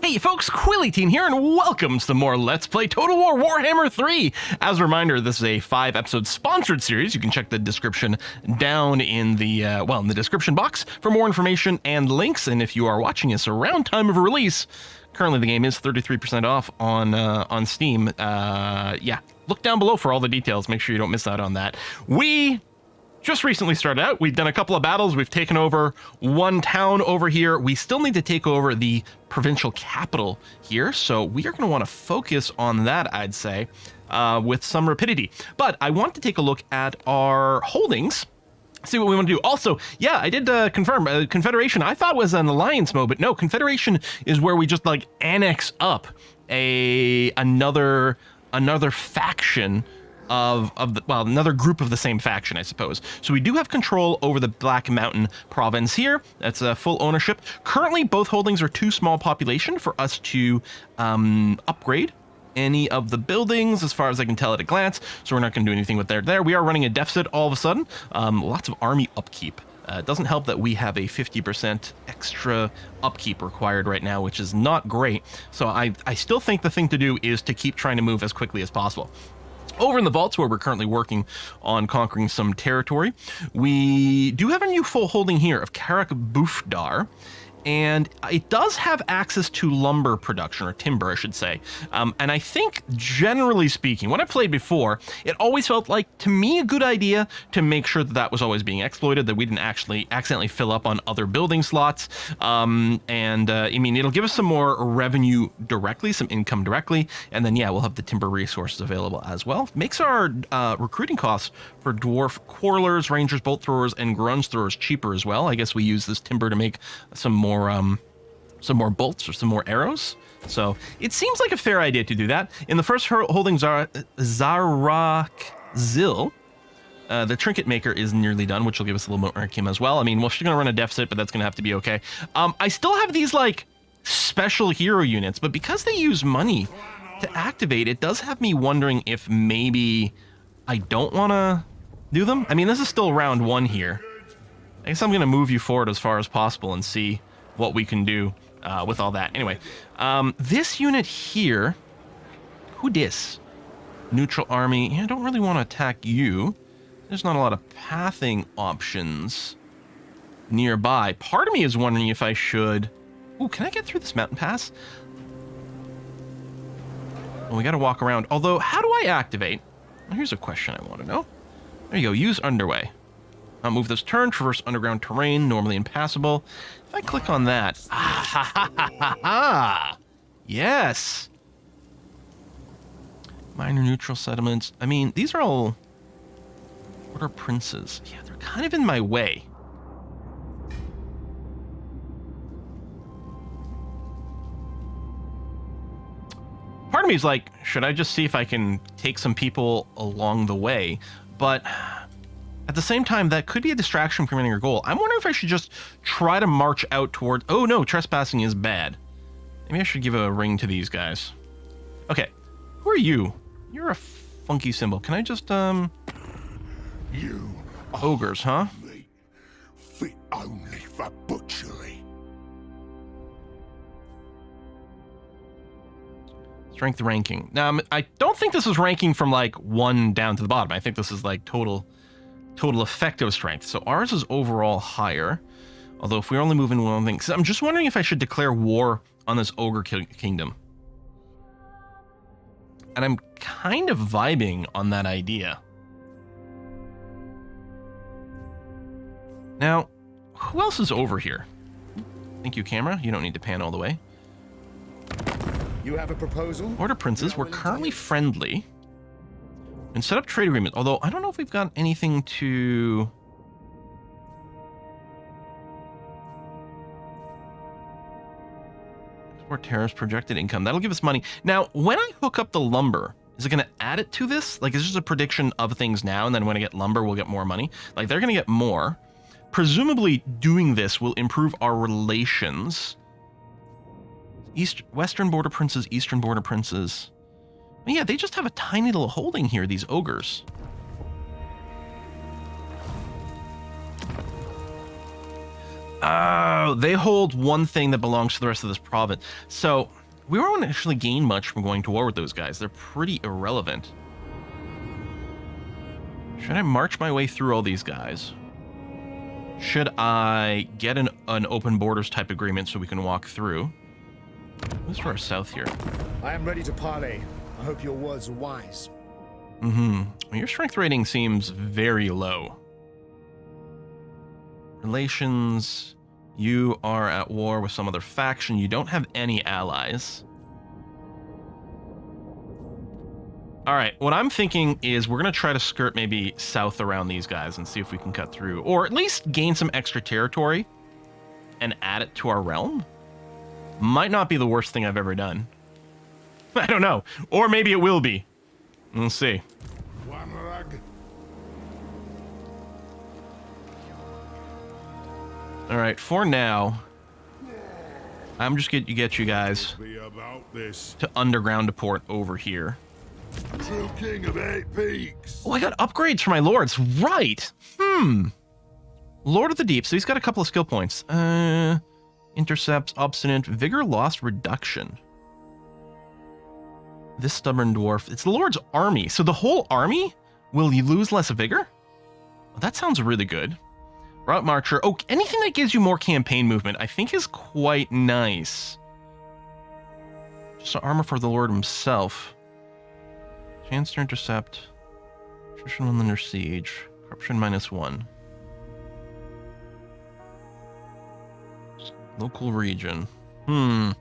Hey folks, Quilly18 here, and welcome to more Let's Play Total War Warhammer 3! As a reminder, this is a 5-episode sponsored series. You can check the description down in the, in the description box for more information and links, and if you are watching us around time of release, currently the game is 33% off on Steam. Yeah, look down below for all the details, make sure you don't miss out on that. We just recently started out. We've done a couple of battles. We've taken over one town over here. We still need to take over the provincial capital here, so we are going to want to focus on that, I'd say, with some rapidity. But I want to take a look at our holdings, see what we want to do. Also, yeah, I did confirm Confederation. I thought was an alliance mode, but no, Confederation is where we just like annex up another faction of the, well, another group of the same faction, I suppose. So we do have control over the Black Mountain province here. That's full ownership. Currently, both holdings are too small population for us to upgrade any of the buildings, as far as I can tell at a glance. So we're not going to do anything with there. We are running a deficit all of a sudden. Lots of army upkeep. It doesn't help that we have a 50% extra upkeep required right now, which is not great. So I still think the thing to do is to keep trying to move as quickly as possible. Over in the vaults, where we're currently working on conquering some territory, we do have a new full holding here of Karak Bufdar, and it does have access to lumber production, or timber, I should say. And I think, generally speaking, when I played before, it always felt like, to me, a good idea to make sure that that was always being exploited, that we didn't actually accidentally fill up on other building slots. I mean, it'll give us some more revenue directly, some income directly, and then, yeah, we'll have the timber resources available as well. Makes our recruiting costs for dwarf quarrelers, rangers, bolt throwers, and grunge throwers cheaper as well. I guess we use this timber to make some more bolts or some more arrows. So it seems like a fair idea to do that. In the first holding, Zarak Zil, the trinket maker is nearly done, which will give us a little more income as well. I mean, we're still gonna run a deficit, but that's gonna have to be okay. I still have these like special hero units, but because they use money to activate, it does have me wondering if maybe I don't want to do them. I mean, this is still round one here. I guess I'm gonna move you forward as far as possible and see what we can do with all that. Anyway, this unit here, who dis? Neutral army. Yeah, I don't really want to attack you. There's not a lot of pathing options nearby. Part of me is wondering if I should... Ooh, can I get through this mountain pass? Well, we got to walk around. Although, how do I activate? Well, here's a question I want to know. There you go. Use underway. I'll move this turn, traverse underground terrain, normally impassable. If I click on that, yes. Minor neutral settlements. I mean, these are all order princes. Yeah, they're kind of in my way. Part of me is like, should I just see if I can take some people along the way? But at the same time, that could be a distraction from hitting your goal. I'm wondering if I should just try to march out toward... Oh no, trespassing is bad. Maybe I should give a ring to these guys. Okay, who are you? You're a funky symbol. Can I just, You ogres, huh? fit only for butchery. Strength ranking. Now, I don't think this is ranking from like 1 down to the bottom. I think this is like total effective strength. So ours is overall higher. Although if we're only moving one thing, so I'm just wondering if I should declare war on this ogre kingdom. And I'm kind of vibing on that idea. Now, who else is over here? Thank you, camera. You don't need to pan all the way. You have a proposal? Order princes, we're currently friendly. And set up trade agreement, although I don't know if we've got anything to... More tariffs, projected income. That'll give us money. Now, when I hook up the lumber, is it going to add it to this? Like, is this just a prediction of things now, and then when I get lumber, we'll get more money? Like, they're going to get more. Presumably, doing this will improve our relations. Western border princes, eastern border princes... Yeah, they just have a tiny little holding here, these ogres. Oh, they hold one thing that belongs to the rest of this province. So we won't actually gain much from going to war with those guys. They're pretty irrelevant. Should I march my way through all these guys? Should I get an open borders type agreement so we can walk through? Who's far south here? I am ready to parley. I hope your words are wise. Well, your strength rating seems very low. Relations. You are at war with some other faction. You don't have any allies. All right, what I'm thinking is we're going to try to skirt maybe south around these guys and see if we can cut through, or at least gain some extra territory and add it to our realm. Might not be the worst thing I've ever done. I don't know. Or maybe it will be. We'll see. One rug. All right, for now, I'm just get you guys Be about this. to underground deport over here. True king of 8 peaks. Oh, I got upgrades for my lords. Right. Lord of the Deep. So he's got a couple of skill points. Intercepts, obstinate, vigor lost, reduction. This stubborn dwarf. It's the Lord's army. So the whole army will you lose less vigor? Well, that sounds really good. Route marcher. Oh, anything that gives you more campaign movement, I think is quite nice. Just armor for the Lord himself. Chance to intercept. Attrition when under siege. Corruption -1. Local region. Well,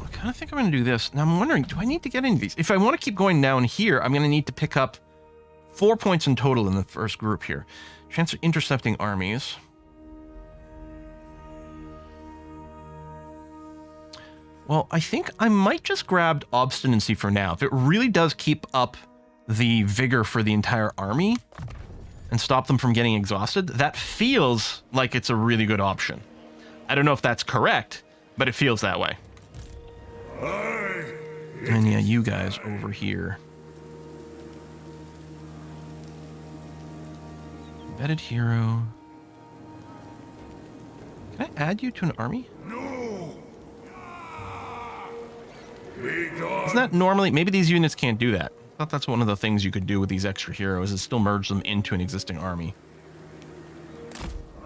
I kind of think I'm going to do this. Now I'm wondering, do I need to get any of these? If I want to keep going down here, I'm going to need to pick up 4 points in total in the first group here. Chance of intercepting armies. Well, I think I might just grab obstinacy for now. If it really does keep up the vigor for the entire army and stop them from getting exhausted, that feels like it's a really good option. I don't know if that's correct, but it feels that way. And yeah, you guys over here. Embedded hero. Can I add you to an army? Isn't that normally... Maybe these units can't do that. I thought that's one of the things you could do with these extra heroes is still merge them into an existing army.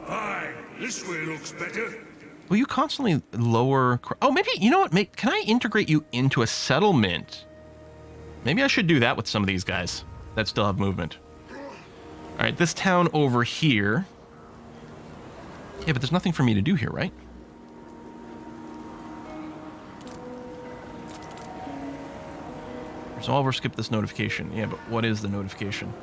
Aye, this way looks better. Will you constantly lower... Oh, maybe... You know what? Can I integrate you into a settlement? Maybe I should do that with some of these guys that still have movement. All right, this town over here... Yeah, but there's nothing for me to do here, right? Resolve or skip this notification. Yeah, but what is the notification?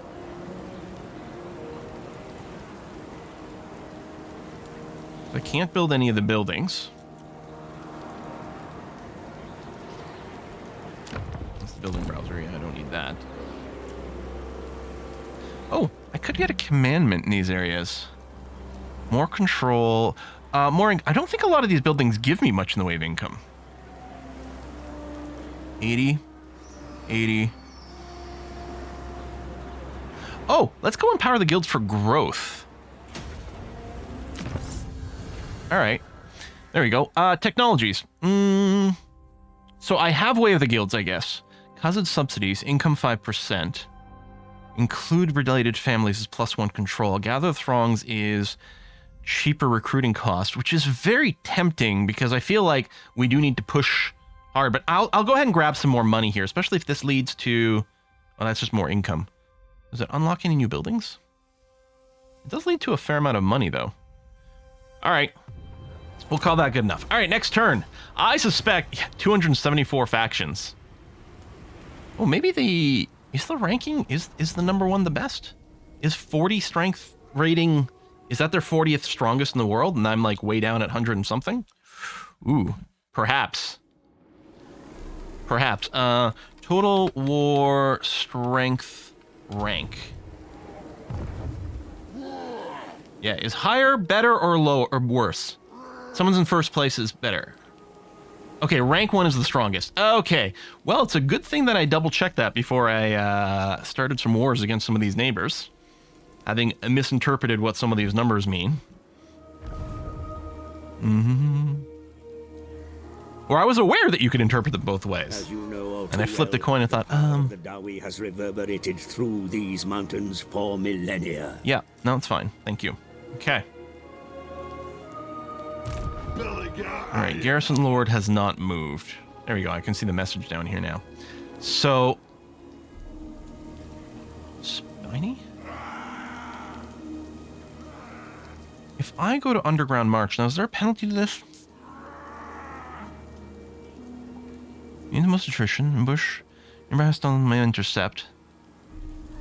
I can't build any of the buildings. That's the building browser. Yeah, I don't need that. Oh, I could get a commandment in these areas. More control. I don't think a lot of these buildings give me much in the way of income. 80. 80. Oh, let's go empower the guilds for growth. All right. There we go. Technologies. So I have Way of the Guilds, I guess. Cousin subsidies, income 5%. Include related families is +1 control. Gather throngs is cheaper recruiting cost, which is very tempting because I feel like we do need to push hard. But I'll go ahead and grab some more money here, especially if this leads to... Well, that's just more income. Does it unlock any new buildings? It does lead to a fair amount of money, though. All right. We'll call that good enough. All right, next turn. I suspect 274 factions. Oh, maybe the... Is the ranking... Is the number one the best? Is 40 strength rating... Is that their 40th strongest in the world? And I'm like way down at 100 and something? Ooh, perhaps. Perhaps. Total war strength rank. Yeah, is higher, better, or lower, or worse? Someone's in first place is better. Okay, rank 1 is the strongest. Okay, well, it's a good thing that I double-checked that before I started some wars against some of these neighbors, having misinterpreted what some of these numbers mean. Or I was aware that you could interpret them both ways. As you know, And I flipped the coin and thought, the Dawi has reverberated through these mountains for millennia. yeah, no, it's fine. Thank you. Okay. All right, Garrison Lord has not moved. There we go. I can see the message down here now. So, Spiny? If I go to Underground March, now is there a penalty to this? Use the most attrition, ambush, nearby hostile may intercept.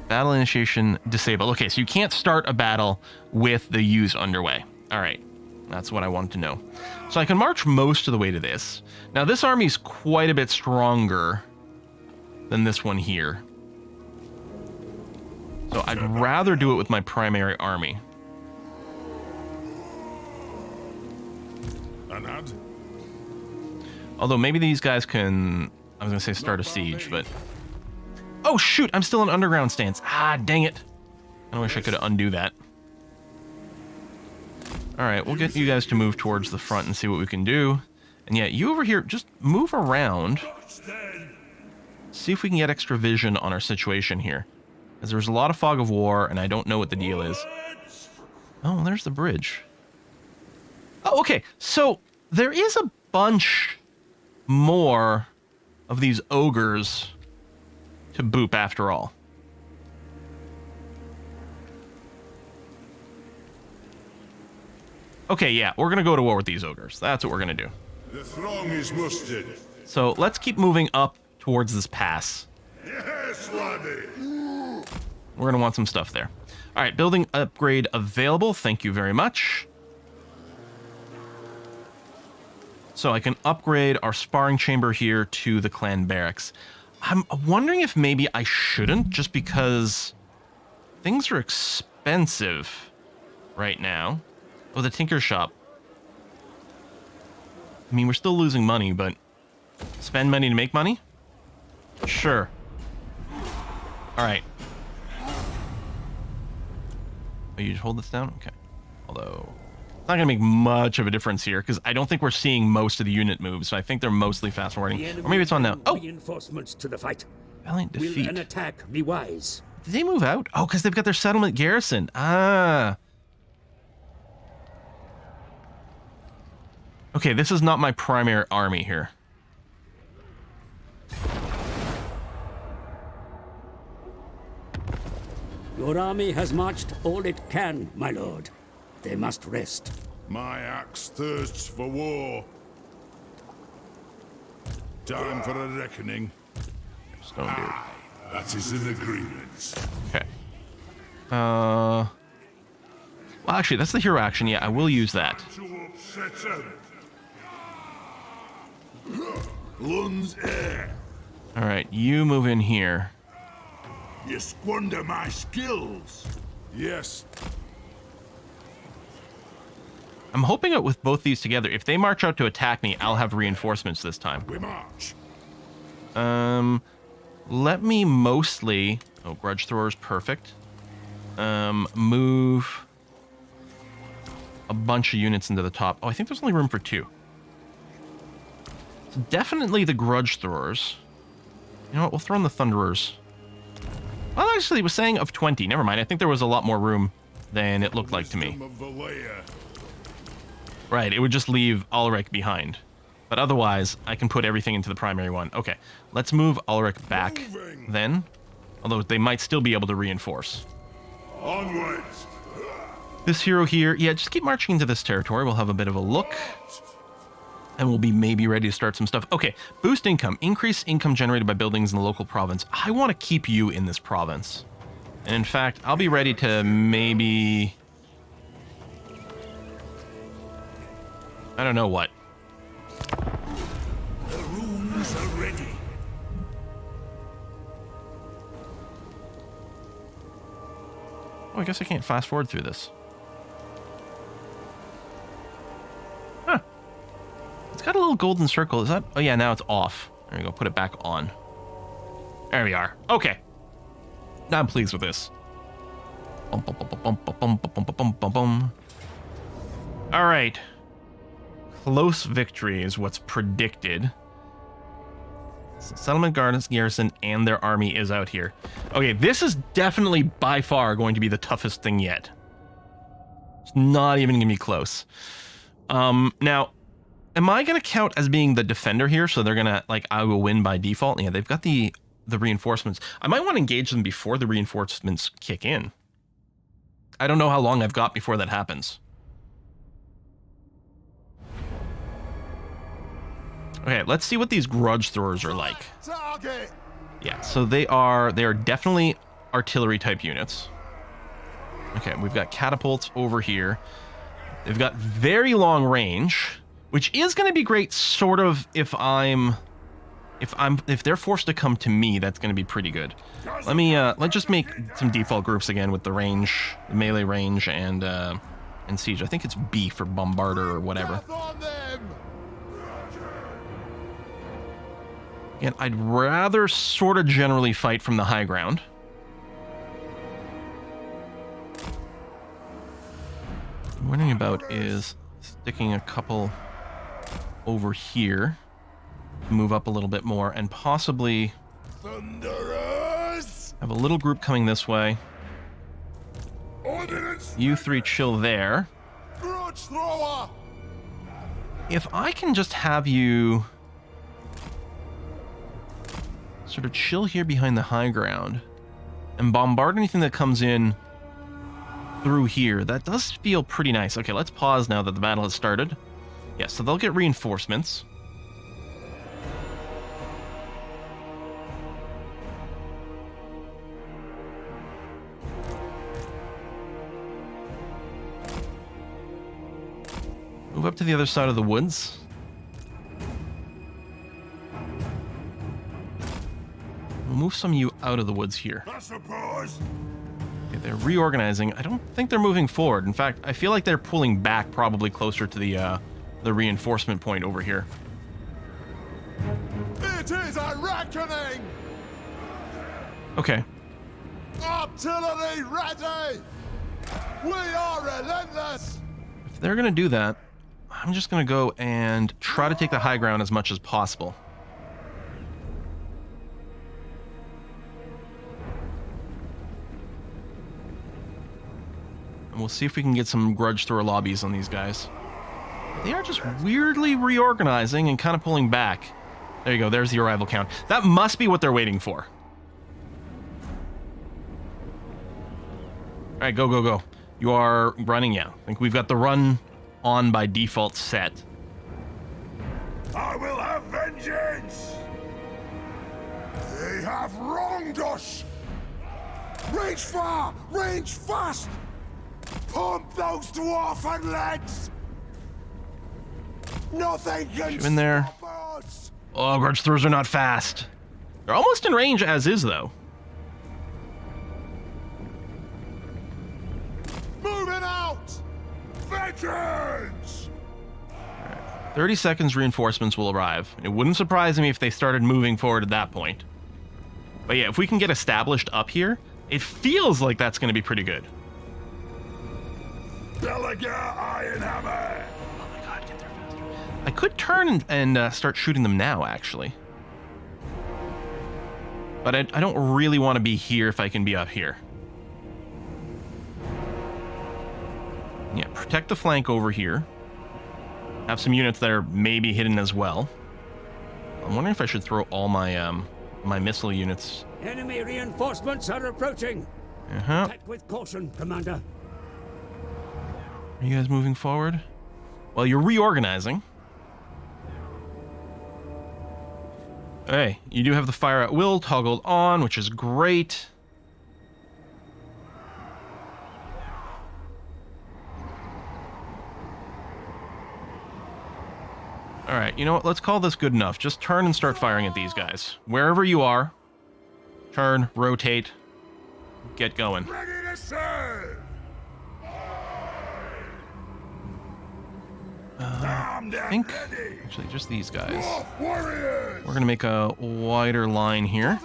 Battle initiation disabled. Okay, so you can't start a battle with the use underway. All right. That's what I wanted to know. So I can march most of the way to this. Now, this army is quite a bit stronger than this one here. So I'd rather do it with my primary army. Anad? Although maybe these guys can... I was going to say start a siege, but... Oh, shoot! I'm still in underground stance. Ah, dang it. I wish I could undo that. Alright, we'll get you guys to move towards the front and see what we can do. And yeah, you over here, just move around. See if we can get extra vision on our situation here. Because there's a lot of fog of war, and I don't know what the deal is. Oh, there's the bridge. Oh, okay. So, there is a bunch more of these ogres to boop after all. Okay, yeah, we're going to go to war with these ogres. That's what we're going to do. The throng is mustered. So let's keep moving up towards this pass. Yes, laddie. We're going to want some stuff there. All right, building upgrade available. Thank you very much. So I can upgrade our sparring chamber here to the clan barracks. I'm wondering if maybe I shouldn't, just because things are expensive right now. Oh, the Tinker Shop. I mean, we're still losing money, but spend money to make money? Sure. All right. Oh, you just hold this down? Okay. Although, it's not going to make much of a difference here, because I don't think we're seeing most of the unit moves, so I think they're mostly fast forwarding. Or maybe it's on now. Oh! Reinforcements to the fight. Valiant Will defeat. an attack be wise? Did they move out? Oh, because they've got their settlement garrison. Ah. Okay, this is not my primary army here. Your army has marched all it can, my lord. They must rest. My axe thirsts for war. Time for a reckoning. Stone Beard. That is an agreement. Okay. Well, actually, that's the hero action. Yeah, I will use that. To upset him. Lun's air. All right, you move in here. You squander my skills. Yes. I'm hoping that with both these together, if they march out to attack me, I'll have reinforcements this time. We march. Let me mostly... Oh, Grudge Thrower's perfect. Move a bunch of units into the top. Oh, I think there's only room for 2. So definitely the Grudge Throwers. You know what? We'll throw in the Thunderers. Well, actually, it was saying of 20. Never mind. I think there was a lot more room than it looked like to me. Right, it would just leave Ulrich behind. But otherwise, I can put everything into the primary one. Okay, let's move Ulrich back then. Although they might still be able to reinforce. Onwards. This hero here, yeah, just keep marching into this territory. We'll have a bit of a look. And we'll be maybe ready to start some stuff. Okay, boost income. Increase income generated by buildings in the local province. I want to keep you in this province. And in fact, I'll be ready to maybe... I don't know what. The runes are ready. Oh, I guess I can't fast forward through this. Huh. It's got a little golden circle. Is that? Oh yeah, now it's off. There we go. Put it back on. There we are. Okay. Now I'm pleased with this. All right. Close victory is what's predicted. So Settlement Garrison and their army is out here. Okay, this is definitely by far going to be the toughest thing yet. It's not even going to be close. Now, am I going to count as being the defender here? So they're going to, like, I will win by default? Yeah, they've got the reinforcements. I might want to engage them before the reinforcements kick in. I don't know how long I've got before that happens. Okay, let's see what these grudge throwers are like. Yeah, so they are definitely artillery type units. Okay, we've got catapults over here. They've got very long range, which is going to be great sort of if they're forced to come to me. That's going to be pretty good. Let's just make some default groups again with the range, the melee range, and siege. I think it's B for bombarder or whatever. Again, I'd rather sort of generally fight from the high ground. What I'm wondering about is sticking a couple over here, move up a little bit more, and possibly have a little group coming this way. You three chill there. If I can just have you sort of chill here behind the high ground and bombard anything that comes in through here, that does feel pretty nice. Okay, let's pause now that the battle has started. Yeah, so they'll get reinforcements. Move up to the other side of the woods. We'll move some of you out of the woods here. I suppose. Okay, they're reorganizing. I don't think they're moving forward. In fact, I feel like they're pulling back probably closer to the reinforcement point over here. It is a reckoning. Okay. Artillery ready. We are relentless. If they're going to do that, I'm just going to go and try to take the high ground as much as possible. And we'll see if we can get some grudge thrower lobbies on these guys. They are just weirdly reorganizing and kind of pulling back. There you go. There's the arrival count. That must be what they're waiting for. All right, go, go, go. You are running, yeah. I think we've got the run on by default set. I will have vengeance. They have wronged us. Reach far, reach fast. Pump those dwarven legs. Nothing can Shoot in there. stop us. Oh, grudge throwers are not fast. They're almost in range as is, though. Moving out. Vengeance. 30 seconds, reinforcements will arrive. It wouldn't surprise me if they started moving forward at that point. But yeah, if we can get established up here, it feels like that's going to be pretty good. Delegate Ironhammer. Oh my god, get there faster. I could turn and start shooting them now, actually. But I don't really want to be here if I can be up here. Yeah, protect the flank over here. Have some units that are maybe hidden as well. I'm wondering if I should throw all my my missile units. Enemy reinforcements are approaching. Attack with caution, Commander. Are you guys moving forward? Well, you're reorganizing. Hey, you do have the fire at will toggled on, which is great. All right, you know what? Let's call this good enough. Just turn and start firing at these guys. Wherever you are, turn, rotate, get going. Ready to serve. Armed I and think, ready. actually, just these guys. Dwarf warriors. We're going to make a wider line here.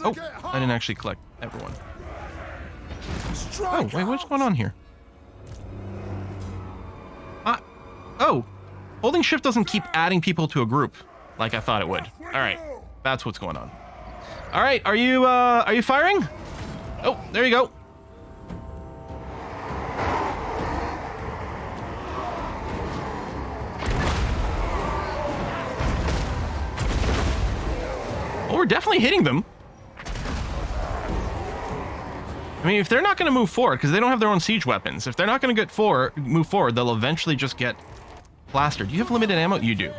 Oh, Get I didn't actually collect everyone. Oh, Strike wait, what's out. going on here? Oh, holding shift doesn't keep adding people to a group like I thought it would. All right, that's what's going on. All right, are you firing? Oh, there you go. Oh, we're definitely hitting them. I mean, if they're not going to move forward, because they don't have their own siege weapons, if they're not going to move forward, they'll eventually just get plastered. Do you have limited ammo? You do.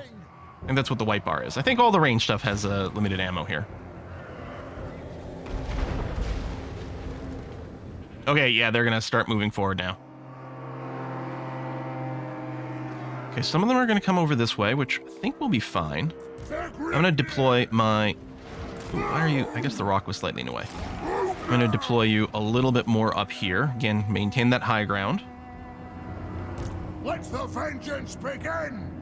And that's what the white bar is. I think all the range stuff has limited ammo here. Okay, yeah, they're going to start moving forward now. Okay, some of them are going to come over this way, which I think will be fine. I'm going to deploy my... Ooh, why are you... I guess the rock was slightly in the way. I'm going to deploy you a little bit more up here. Again, maintain that high ground. Let the vengeance begin.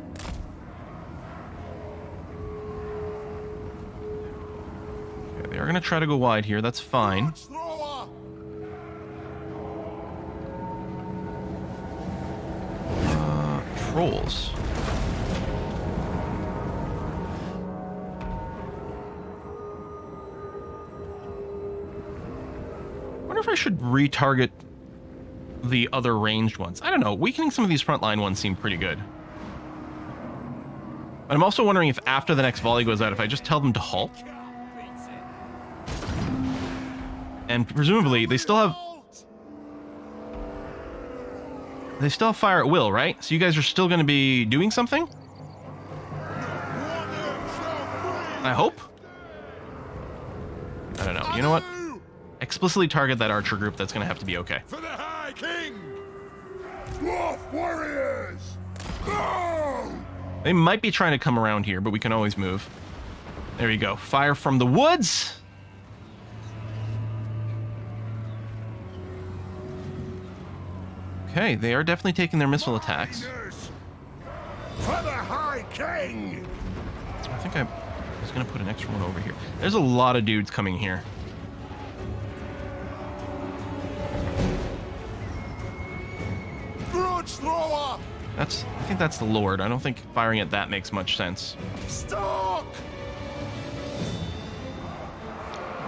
Okay, they are going to try to go wide here. That's fine. Thrower. Trolls. I wonder if I should retarget the other ranged ones. I don't know. Weakening some of these frontline ones seem pretty good. But I'm also wondering if after the next volley goes out, if I just tell them to halt. And presumably, they still have fire at will, right? So you guys are still going to be doing something? I hope? I don't know. You know what? Explicitly target that archer group. That's going to have to be okay. For the High King. Dwarf warriors. Go. They might be trying to come around here, but we can always move. There you go. Fire from the woods. Okay, they are definitely taking their missile attacks. For the High King. I think I was going to put an extra one over here. There's a lot of dudes coming here. Grudge thrower. I think that's the Lord. I don't think firing at that makes much sense. Stalk.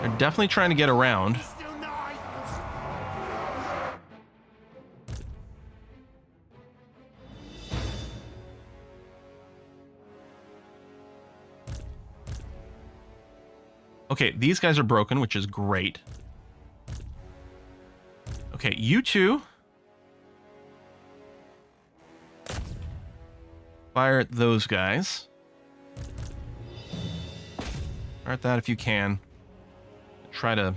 They're definitely trying to get around. Unite. Okay, these guys are broken, which is great. Okay, you two. Fire at those guys. Fire at that if you can. Try to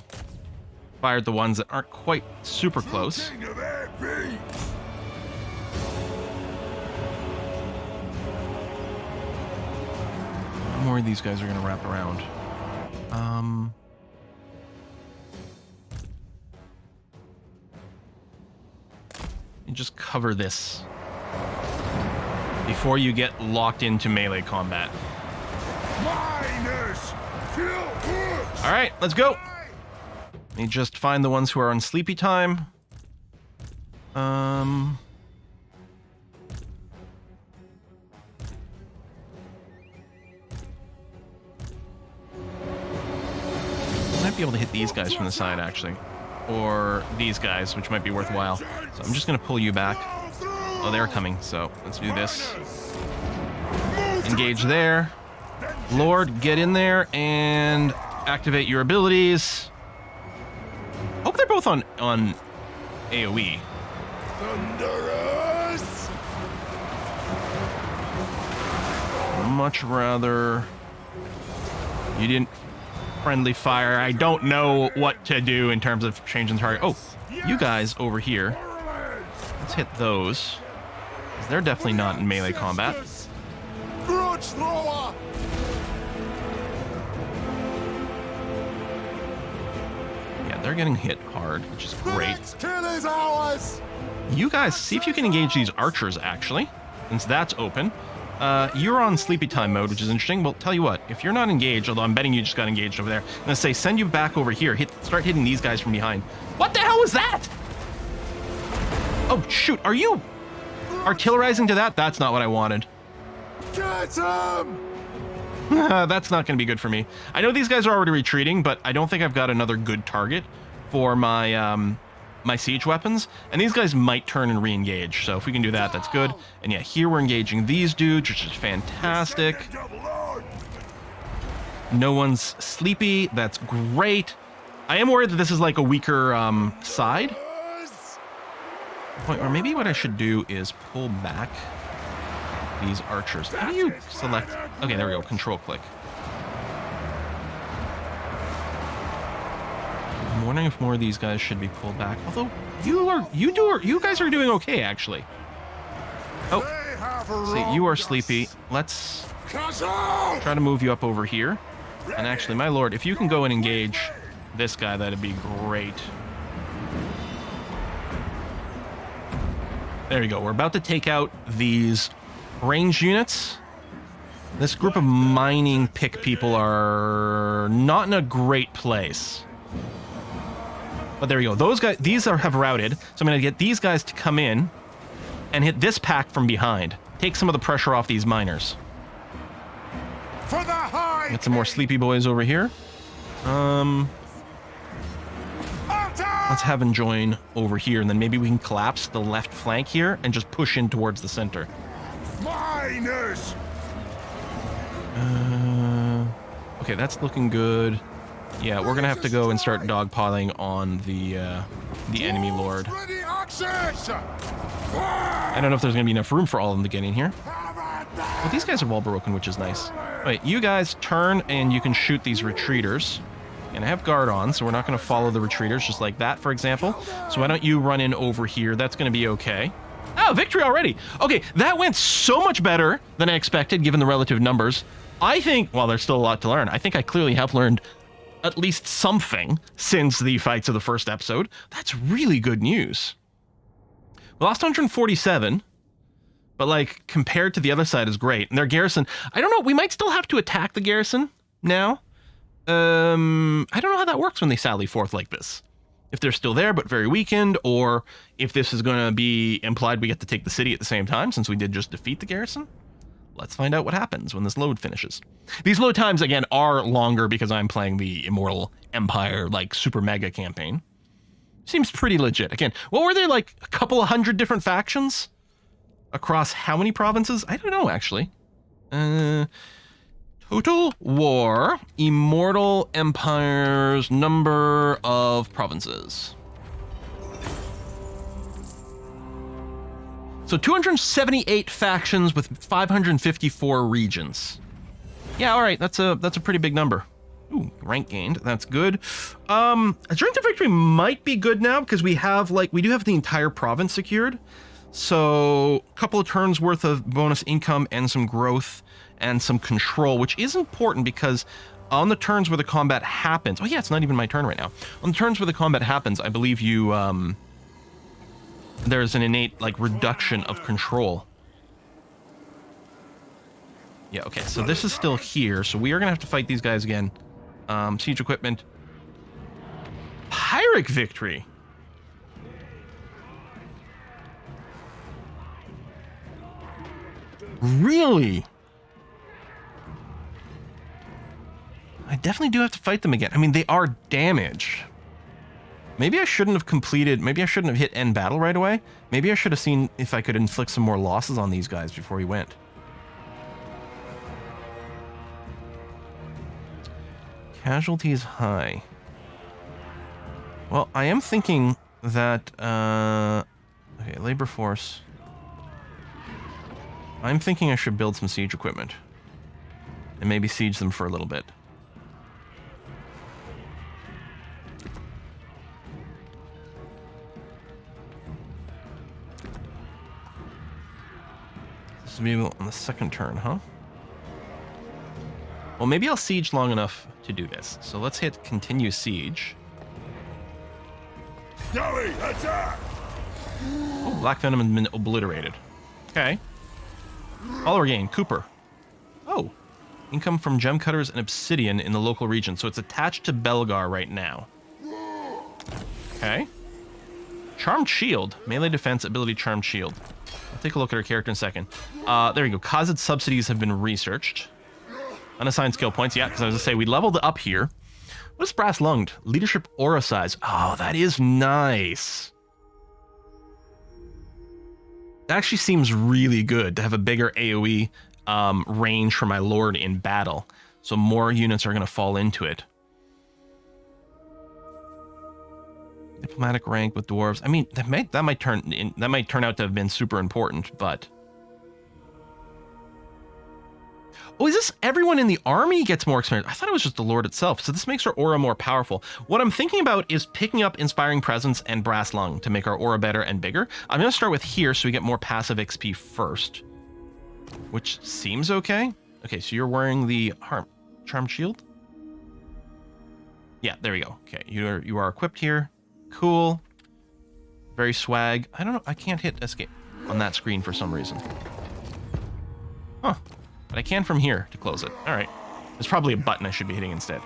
fire at the ones that aren't quite super close. King of air beats. How more of these guys are going to wrap around? You just cover this before you get locked into melee combat. Miners. Kill push. All right, let's go. Let me just find the ones who are on sleepy time. Might be able to hit these guys from the side, actually. Or these guys, which might be worthwhile. So I'm just going to pull you back. Oh, they're coming, so let's do this. Engage there. Lord, get in there and activate your abilities. Hope they're both on AoE. Thunderous. Much rather you didn't friendly fire. I don't know what to do in terms of changing target. Oh, you guys over here. Let's hit those. 'Cause they're definitely not in melee combat. Grudge thrower. Yeah, they're getting hit hard, which is The great. next kill is ours. You guys, see if you can engage these archers, actually, since that's open. You're on sleepy time mode, which is interesting. Well, tell you what, if you're not engaged, although I'm betting you just got engaged over there, I'm gonna say send you back over here. Start hitting these guys from behind. What the hell was that? Oh shoot, are you artillerizing to that? That's not what I wanted. Get him! That's not gonna be good for me. I know these guys are already retreating, but I don't think I've got another good target for my my siege weapons, and these guys might turn and re-engage, so if we can do that, that's good. And yeah, here we're engaging these dudes, which is fantastic. No one's sleepy, that's great. I am worried that this is like a weaker side. Or maybe what I should do is pull back these archers. How do you select? Okay, there we go, control click. I'm wondering if more of these guys should be pulled back. Although you guys are doing okay actually. Oh, see, you are sleepy. Let's try to move you up over here. And actually, my lord, if you can go and engage this guy, that'd be great. There you go. We're about to take out these ranged units. This group of mining pick people are not in a great place. But there you go. Those guys, have routed. So I'm going to get these guys to come in and hit this pack from behind. Take some of the pressure off these miners. For the high. Get some more sleepy boys over here. Let's have him join over here, and then maybe we can collapse the left flank here and just push in towards the center. Miners. Okay, that's looking good. Yeah, we're gonna have to go and start dogpiling on the enemy lord. I don't know if there's gonna be enough room for all of them to get in here. Well, these guys are all broken, which is nice. Wait, you guys turn and you can shoot these retreaters. And I have guard on, so we're not gonna follow the retreaters just like that, for example. So why don't you run in over here? That's gonna be okay. Oh, victory already. Okay, that went so much better than I expected, given the relative numbers. I think, well, there's still a lot to learn. I think I clearly have learned at least something since the fights of the first episode. That's really good news. We lost 147, but like compared to the other side is great. And their garrison, I don't know, we might still have to attack the garrison now. I don't know how that works when they sally forth like this. If they're still there but very weakened, or if this is going to be implied we get to take the city at the same time since we did just defeat the garrison. Let's find out what happens when this load finishes. These load times, again, are longer because I'm playing the Immortal Empire, like, super mega campaign. Seems pretty legit. Again, what were there, like, a couple of hundred different factions? Across how many provinces? I don't know, actually. Total War, Immortal Empire's number of provinces. So 278 factions with 554 regions. Yeah, all right, that's a pretty big number. Ooh, rank gained, that's good. A Drink to Victory might be good now because we do have the entire province secured. So a couple of turns worth of bonus income and some growth and some control, which is important because on the turns where the combat happens, oh yeah, it's not even my turn right now. On the turns where the combat happens, I believe you, there's an innate, like, reduction of control. Yeah, okay, so this is still here, so we are gonna have to fight these guys again. Siege equipment. Pyrrhic victory! Really? I definitely do have to fight them again. I mean, they are damaged. Maybe I shouldn't have completed, maybe I shouldn't have hit end battle right away. Maybe I should have seen if I could inflict some more losses on these guys before he went. Casualties high. Well, I am thinking that, okay, labor force. I'm thinking I should build some siege equipment. And maybe siege them for a little bit. This will be on the second turn, huh? Well, maybe I'll siege long enough to do this. So let's hit continue siege. Gully, attack! Oh, Black Venom has been obliterated. Okay. Follower gain, Cooper. Oh. Income from gem cutters and obsidian in the local region. So it's attached to Belgar right now. Okay. Charmed Shield. Melee defense, ability Charmed Shield. I'll take a look at her character in a second. There you go. Khazad subsidies have been researched. Unassigned skill points. Yeah, because I was going to say, we leveled up here. What is Brass Lunged? Leadership aura size. Oh, that is nice. That actually seems really good to have a bigger AoE range for my lord in battle. So more units are going to fall into it. Diplomatic rank with dwarves. I mean, that might turn out to have been super important, but oh, is this everyone in the army gets more experience? I thought it was just the lord itself. So this makes our aura more powerful. What I'm thinking about is picking up Inspiring Presence and Brass Lung to make our aura better and bigger. I'm going to start with here so we get more passive XP first, which seems okay. Okay, so you're wearing the Charmed Shield? Yeah, there we go. Okay, you are equipped here. Cool. Very swag. I don't know. I can't hit escape on that screen for some reason. Huh. But I can from here to close it. All right. There's probably a button I should be hitting instead.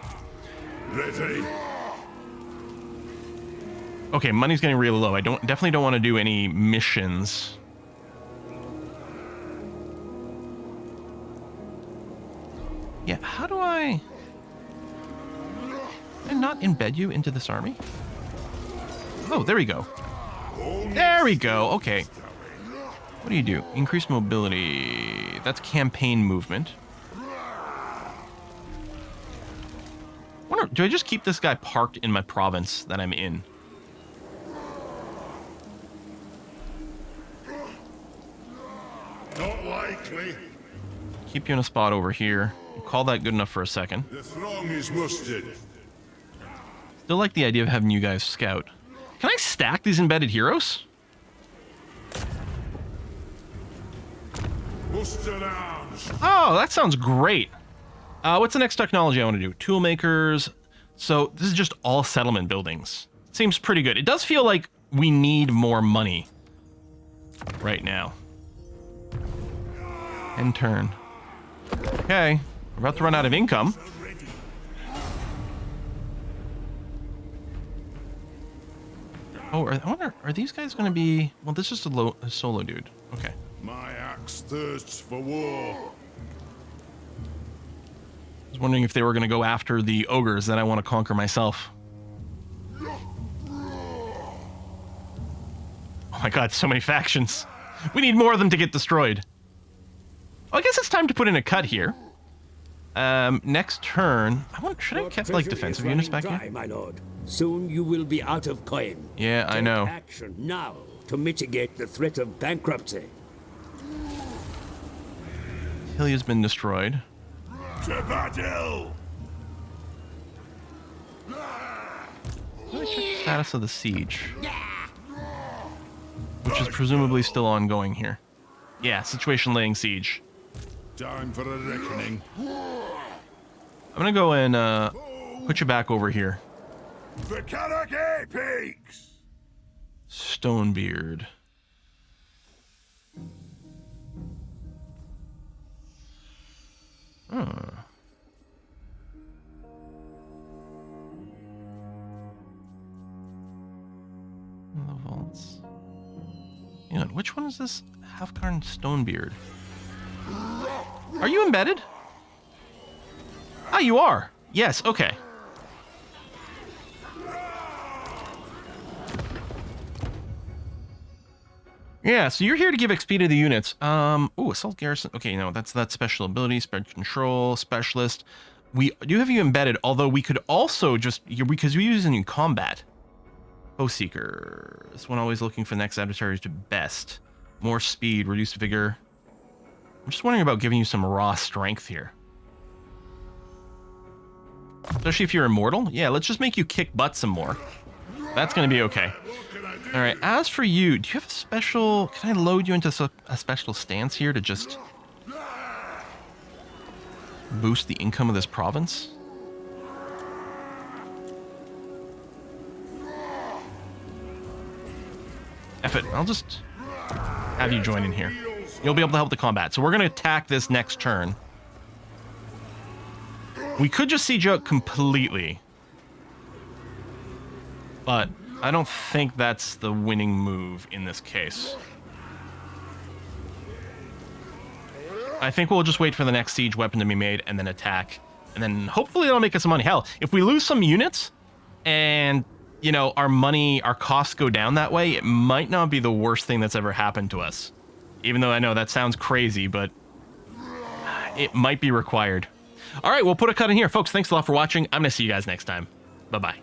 Ready. Okay, money's getting really low. I definitely don't want to do any missions. Yeah, how do I not embed you into this army? Oh, there we go. There we go. Okay. What do you do? Increase mobility. That's campaign movement. Wonder, do I just keep this guy parked in my province that I'm in? Not likely. Keep you in a spot over here. Call that good enough for a second. The throng is mustered. Still like the idea of having you guys scout. Can I stack these embedded heroes? Mustered arms. Oh, that sounds great. What's the next technology I want to do? Tool makers. So this is just all settlement buildings. Seems pretty good. It does feel like we need more money right now. End turn. Okay, we're about to run out of income. Oh, I wonder, are these guys going to be... Well, this is a solo dude. Okay. My axe thirsts for war. I was wondering if they were going to go after the ogres that I want to conquer myself. Oh my god, so many factions. We need more of them to get destroyed. Oh, I guess it's time to put in a cut here. Next turn... should I have kept, like, defensive units back here? My lord. Soon you will be out of coin. Yeah, I know. Take action now to mitigate the threat of bankruptcy. Hilia's been destroyed. To battle! Let me check the status of the siege. Which is presumably still ongoing here. Yeah, situation laying siege. Time for a reckoning. I'm gonna go and put you back over here. The Kanake Peaks! Stonebeard. Huh. The vaults. Hang on, which one is this? Halfcarn Stonebeard. Are you embedded? Ah, you are. Yes, okay. Yeah, so you're here to give XP to the units. Ooh, Assault Garrison. Okay, no, that's special ability, spread control, specialist. We do have you embedded, although we could also just, because we're using in combat. Foe Seeker. This one always looking for the next adversary to best. More speed, reduced vigor. I'm just wondering about giving you some raw strength here. Especially if you're immortal. Yeah, let's just make you kick butt some more. That's going to be okay. All right, as for you, do you have a special... Can I load you into a special stance here to just boost the income of this province? F it, I'll just have you join in here. You'll be able to help the combat. So we're going to attack this next turn. We could just siege out completely. But I don't think that's the winning move in this case. I think we'll just wait for the next siege weapon to be made and then attack. And then hopefully it'll make us some money. Hell, if we lose some units and, you know, our costs go down that way, it might not be the worst thing that's ever happened to us. Even though I know that sounds crazy, but it might be required. All right, we'll put a cut in here. Folks, thanks a lot for watching. I'm going to see you guys next time. Bye-bye.